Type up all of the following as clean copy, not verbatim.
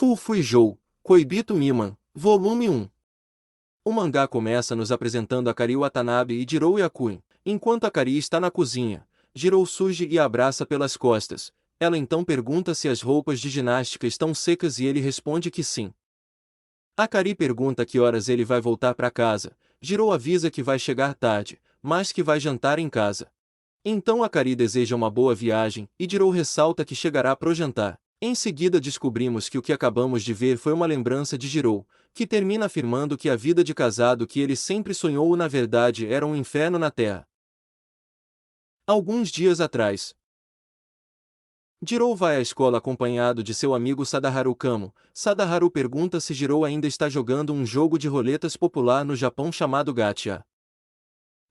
Fufuijou, Koibito Miman, Volume 1. O mangá começa nos apresentando Akari Watanabe e Jirou Yakuen. Enquanto Akari está na cozinha, Jirou surge e a abraça pelas costas. Ela então pergunta se as roupas de ginástica estão secas e ele responde que sim. Akari pergunta que horas ele vai voltar para casa. Jirou avisa que vai chegar tarde, mas que vai jantar em casa. Então Akari deseja uma boa viagem e Jirou ressalta que chegará pro jantar. Em seguida descobrimos que o que acabamos de ver foi uma lembrança de Jirou, que termina afirmando que a vida de casado que ele sempre sonhou na verdade era um inferno na Terra. Alguns dias atrás, Jirou vai à escola acompanhado de seu amigo Sadaharu Kamo. Sadaharu pergunta se Jirou ainda está jogando um jogo de roletas popular no Japão chamado gacha.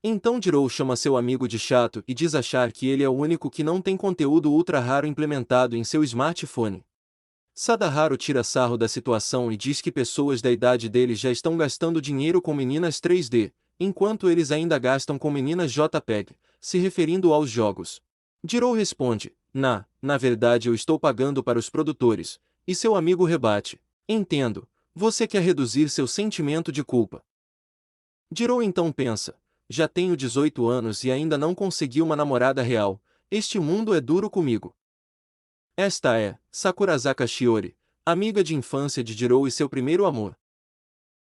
Então Jirou chama seu amigo de chato e diz achar que ele é o único que não tem conteúdo ultra raro implementado em seu smartphone. Sadaharu tira sarro da situação e diz que pessoas da idade dele já estão gastando dinheiro com meninas 3D, enquanto eles ainda gastam com meninas JPEG, se referindo aos jogos. Jirou responde, na verdade eu estou pagando para os produtores, e seu amigo rebate, entendo, você quer reduzir seu sentimento de culpa. Jirou então pensa, já tenho 18 anos e ainda não consegui uma namorada real, este mundo é duro comigo. Esta é Sakurazaka Shiori, amiga de infância de Jirou e seu primeiro amor.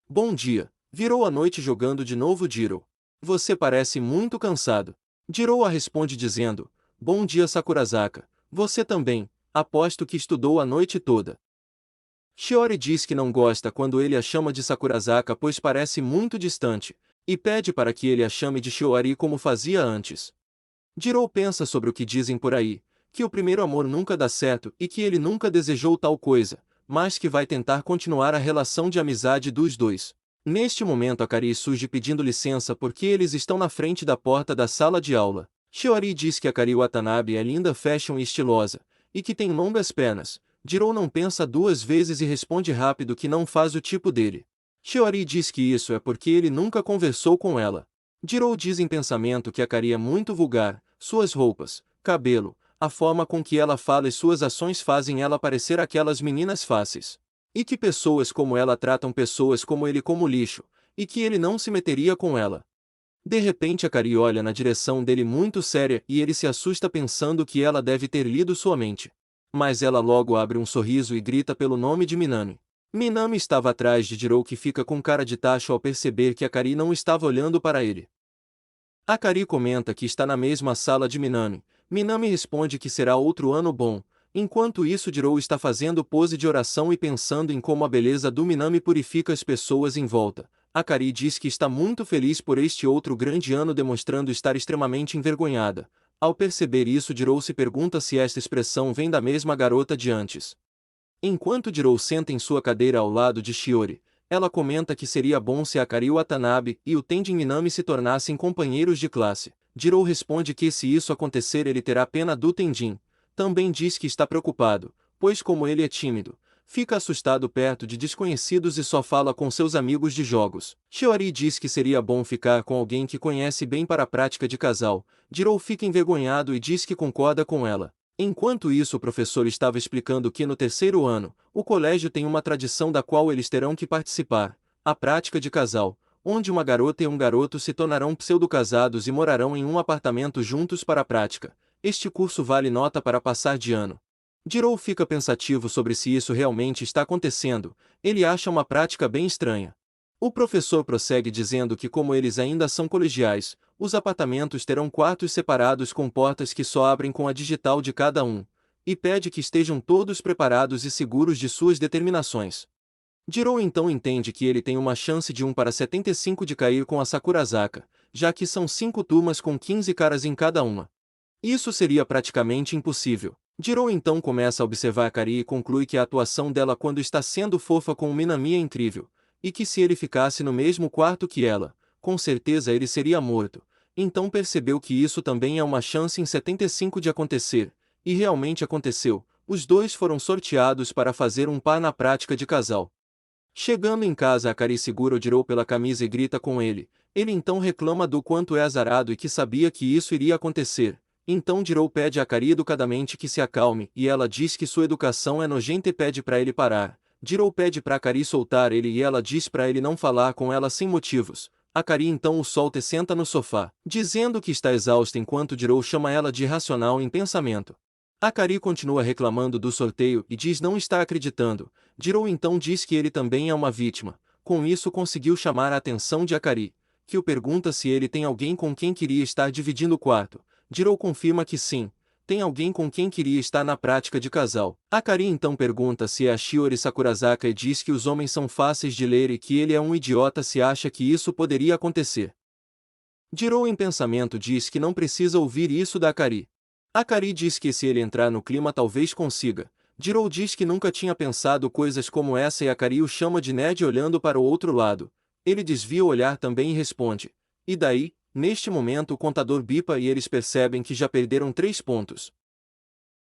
Bom dia, virou a noite jogando de novo Jirou. Você parece muito cansado. Jirou a responde dizendo, bom dia Sakurazaka, você também, aposto que estudou a noite toda. Shiori diz que não gosta quando ele a chama de Sakurazaka pois parece muito distante, e pede para que ele a chame de Shiori como fazia antes. Jirou pensa sobre o que dizem por aí, que o primeiro amor nunca dá certo e que ele nunca desejou tal coisa, mas que vai tentar continuar a relação de amizade dos dois. Neste momento Akari surge pedindo licença porque eles estão na frente da porta da sala de aula. Shiori diz que Akari Watanabe é linda, fashion e estilosa, e que tem longas pernas. Jirou não pensa duas vezes e responde rápido que não faz o tipo dele. Shiori diz que isso é porque ele nunca conversou com ela. Jirou diz em pensamento que Akari é muito vulgar, suas roupas, cabelo, a forma com que ela fala e suas ações fazem ela parecer aquelas meninas fáceis. E que pessoas como ela tratam pessoas como ele como lixo, e que ele não se meteria com ela. De repente Akari olha na direção dele muito séria e ele se assusta pensando que ela deve ter lido sua mente. Mas ela logo abre um sorriso e grita pelo nome de Minami. Minami estava atrás de Jirou que fica com cara de tacho ao perceber que Akari não estava olhando para ele. Akari comenta que está na mesma sala de Minami. Minami responde que será outro ano bom. Enquanto isso Jirou está fazendo pose de oração e pensando em como a beleza do Minami purifica as pessoas em volta. Akari diz que está muito feliz por este outro grande ano demonstrando estar extremamente envergonhada. Ao perceber isso Jirou se pergunta se esta expressão vem da mesma garota de antes. Enquanto Jirou senta em sua cadeira ao lado de Shiori, ela comenta que seria bom se Akari Watanabe e o Tenjin Minami se tornassem companheiros de classe. Jirou responde que se isso acontecer ele terá pena do Tenjin. Também diz que está preocupado, pois como ele é tímido, fica assustado perto de desconhecidos e só fala com seus amigos de jogos. Shiori diz que seria bom ficar com alguém que conhece bem para a prática de casal. Jirou fica envergonhado e diz que concorda com ela. Enquanto isso o professor estava explicando que no terceiro ano, o colégio tem uma tradição da qual eles terão que participar, a prática de casal, onde uma garota e um garoto se tornarão pseudo-casados e morarão em um apartamento juntos para a prática. Este curso vale nota para passar de ano. Jirou fica pensativo sobre se isso realmente está acontecendo, ele acha uma prática bem estranha. O professor prossegue dizendo que como eles ainda são colegiais, os apartamentos terão quartos separados com portas que só abrem com a digital de cada um, e pede que estejam todos preparados e seguros de suas determinações. Jirou então entende que ele tem uma chance de 1 para 75 de cair com a Sakurazaka, já que são 5 turmas com 15 caras em cada uma. Isso seria praticamente impossível. Jirou então começa a observar Akari e conclui que a atuação dela quando está sendo fofa com o Minami é incrível, e que se ele ficasse no mesmo quarto que ela, com certeza ele seria morto. Então percebeu que isso também é uma chance em 75 de acontecer, e realmente aconteceu. Os dois foram sorteados para fazer um par na prática de casal. Chegando em casa Akari segura o Jirou pela camisa e grita com ele. Ele então reclama do quanto é azarado e que sabia que isso iria acontecer. Então Jirou pede a Akari educadamente que se acalme e ela diz que sua educação é nojenta e pede para ele parar. Jirou pede pra Akari soltar ele e ela diz pra ele não falar com ela sem motivos. Akari então o solta e senta no sofá, dizendo que está exausta enquanto Jirou chama ela de irracional em pensamento. Akari continua reclamando do sorteio e diz não estar acreditando. Jirou então diz que ele também é uma vítima. Com isso conseguiu chamar a atenção de Akari, que o pergunta se ele tem alguém com quem queria estar dividindo o quarto. Jirou confirma que sim, tem alguém com quem queria estar na prática de casal. Akari então pergunta se é a Shiori Sakurazaka e diz que os homens são fáceis de ler e que ele é um idiota se acha que isso poderia acontecer. Jirou em pensamento diz que não precisa ouvir isso da Akari. Akari diz que se ele entrar no clima talvez consiga. Jirou diz que nunca tinha pensado coisas como essa e Akari o chama de nerd olhando para o outro lado. Ele desvia o olhar também e responde. E daí? Neste momento o contador bipa e eles percebem que já perderam 3 pontos.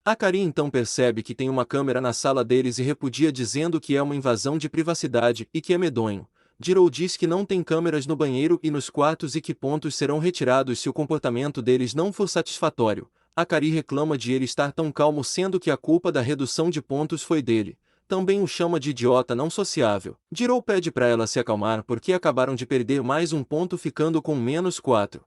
Akari então percebe que tem uma câmera na sala deles e repudia dizendo que é uma invasão de privacidade e que é medonho. Jirou diz que não tem câmeras no banheiro e nos quartos e que pontos serão retirados se o comportamento deles não for satisfatório. Akari reclama de ele estar tão calmo sendo que a culpa da redução de pontos foi dele. Também o chama de idiota não sociável. Jirou pede para ela se acalmar porque acabaram de perder mais um ponto ficando com -4.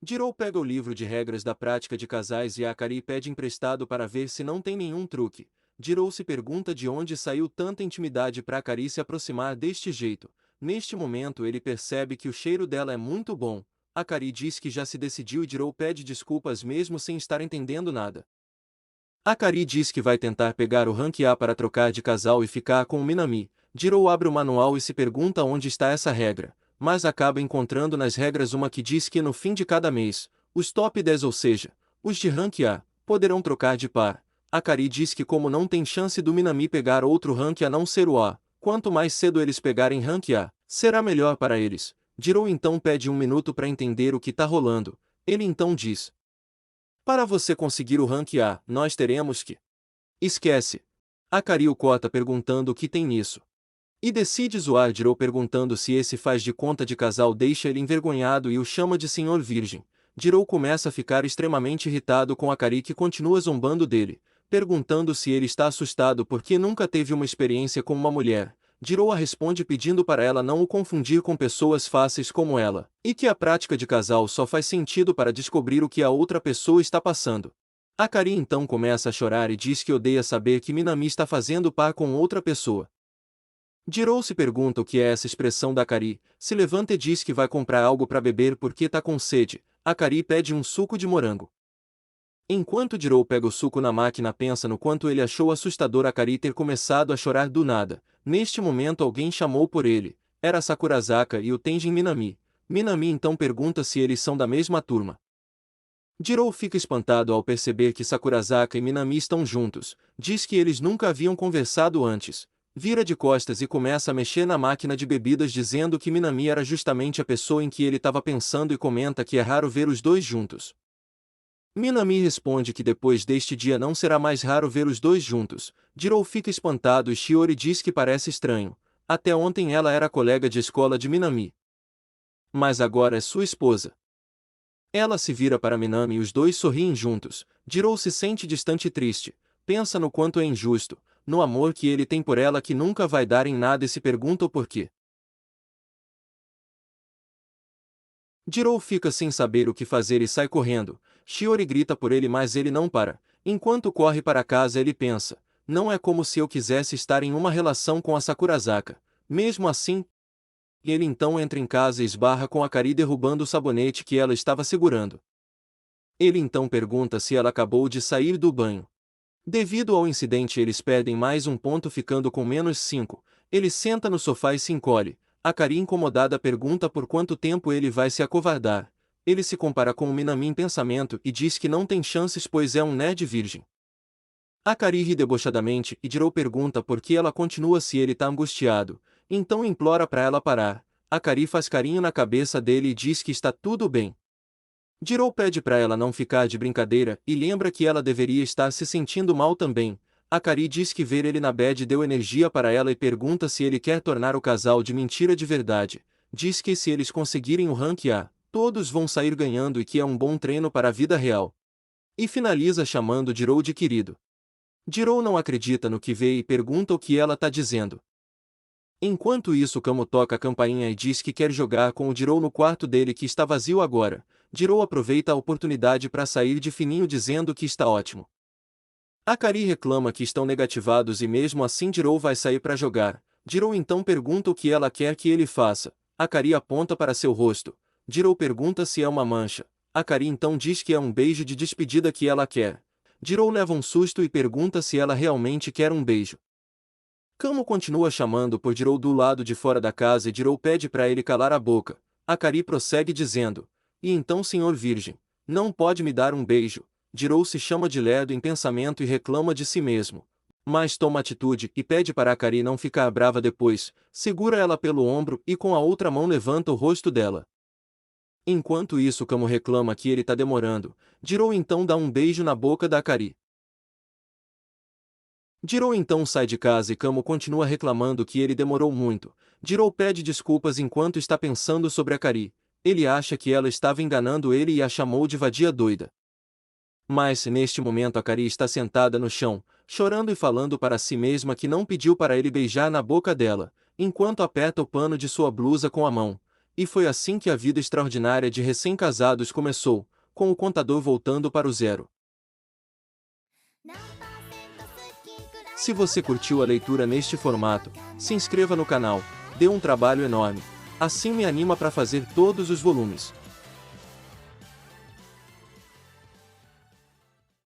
Jirou pega o livro de regras da prática de casais e a Akari pede emprestado para ver se não tem nenhum truque. Jirou se pergunta de onde saiu tanta intimidade para Akari se aproximar deste jeito. Neste momento ele percebe que o cheiro dela é muito bom. Akari diz que já se decidiu e Jirou pede desculpas mesmo sem estar entendendo nada. Akari diz que vai tentar pegar o rank A para trocar de casal e ficar com o Minami. Jirou abre o manual e se pergunta onde está essa regra, mas acaba encontrando nas regras uma que diz que no fim de cada mês, os top 10 ou seja, os de rank A, poderão trocar de par. Akari diz que como não tem chance do Minami pegar outro rank a não ser o A, quanto mais cedo eles pegarem rank A, será melhor para eles. Jirou então pede 1 minuto para entender o que tá rolando. Ele então diz: para você conseguir o rank A, nós teremos que... Esquece. Akari o corta perguntando o que tem nisso. E decide zoar Jirou perguntando se esse faz de conta de casal deixa ele envergonhado e o chama de senhor virgem. Jirou começa a ficar extremamente irritado com Akari que continua zombando dele, perguntando se ele está assustado porque nunca teve uma experiência com uma mulher. Jirou a responde pedindo para ela não o confundir com pessoas fáceis como ela, e que a prática de casal só faz sentido para descobrir o que a outra pessoa está passando. Akari então começa a chorar e diz que odeia saber que Minami está fazendo par com outra pessoa. Jirou se pergunta o que é essa expressão da Akari, se levanta e diz que vai comprar algo para beber porque tá com sede. Akari pede um suco de morango. Enquanto Jirou pega o suco na máquina pensa no quanto ele achou assustador Akari ter começado a chorar do nada. Neste momento alguém chamou por ele. Era Sakurazaka e o Tenjin Minami. Minami então pergunta se eles são da mesma turma. Jirou fica espantado ao perceber que Sakurazaka e Minami estão juntos. Diz que eles nunca haviam conversado antes. Vira de costas e começa a mexer na máquina de bebidas dizendo que Minami era justamente a pessoa em que ele estava pensando e comenta que é raro ver os dois juntos. Minami responde que depois deste dia não será mais raro ver os dois juntos. Jirou fica espantado e Shiori diz que parece estranho. Até ontem ela era colega de escola de Minami. Mas agora é sua esposa. Ela se vira para Minami e os dois sorriem juntos. Jirou se sente distante e triste. Pensa no quanto é injusto, no amor que ele tem por ela que nunca vai dar em nada e se pergunta o porquê. Jirou fica sem saber o que fazer e sai correndo. Shiori grita por ele mas ele não para. Enquanto corre para casa ele pensa, não é como se eu quisesse estar em uma relação com a Sakurazaka. Mesmo assim, ele então entra em casa e esbarra com Akari derrubando o sabonete que ela estava segurando. Ele então pergunta se ela acabou de sair do banho. Devido ao incidente eles perdem mais um ponto ficando com -5. Ele senta no sofá e se encolhe. Akari incomodada pergunta por quanto tempo ele vai se acovardar. Ele se compara com o Minami em pensamento e diz que não tem chances pois é um nerd virgem. Akari ri debochadamente e Jirou pergunta por que ela continua se ele tá angustiado. Então implora para ela parar. Akari faz carinho na cabeça dele e diz que está tudo bem. Jirou pede para ela não ficar de brincadeira e lembra que ela deveria estar se sentindo mal também. Akari diz que ver ele na bad deu energia para ela e pergunta se ele quer tornar o casal de mentira de verdade. Diz que se eles conseguirem o rank A, todos vão sair ganhando e que é um bom treino para a vida real. E finaliza chamando Jirou de querido. Jiro não acredita no que vê e pergunta o que ela tá dizendo. Enquanto isso, Kamo toca a campainha e diz que quer jogar com o Jiro no quarto dele que está vazio agora. Jiro aproveita a oportunidade para sair de fininho dizendo que está ótimo. Akari reclama que estão negativados e mesmo assim Jiro vai sair para jogar. Jiro então pergunta o que ela quer que ele faça. Akari aponta para seu rosto. Jiro pergunta se é uma mancha. Akari então diz que é um beijo de despedida que ela quer. Jiro leva um susto e pergunta se ela realmente quer um beijo. Kamo continua chamando por Jiro do lado de fora da casa e Jiro pede para ele calar a boca. Akari prossegue dizendo: "E então, senhor virgem, não pode me dar um beijo?" Jiro se chama de lerdo em pensamento e reclama de si mesmo. Mas toma atitude e pede para Akari não ficar brava depois, segura ela pelo ombro e com a outra mão levanta o rosto dela. Enquanto isso, Kamo reclama que ele tá demorando. Jiro então dá um beijo na boca da Akari. Jiro então sai de casa e Kamo continua reclamando que ele demorou muito. Jiro pede desculpas enquanto está pensando sobre Akari. Ele acha que ela estava enganando ele e a chamou de vadia doida. Mas, neste momento, Akari está sentada no chão, chorando e falando para si mesma que não pediu para ele beijar na boca dela, enquanto aperta o pano de sua blusa com a mão. E foi assim que a vida extraordinária de recém-casados começou, com o contador voltando para o zero. Se você curtiu a leitura neste formato, se inscreva no canal, dê um trabalho enorme. Assim me anima para fazer todos os volumes.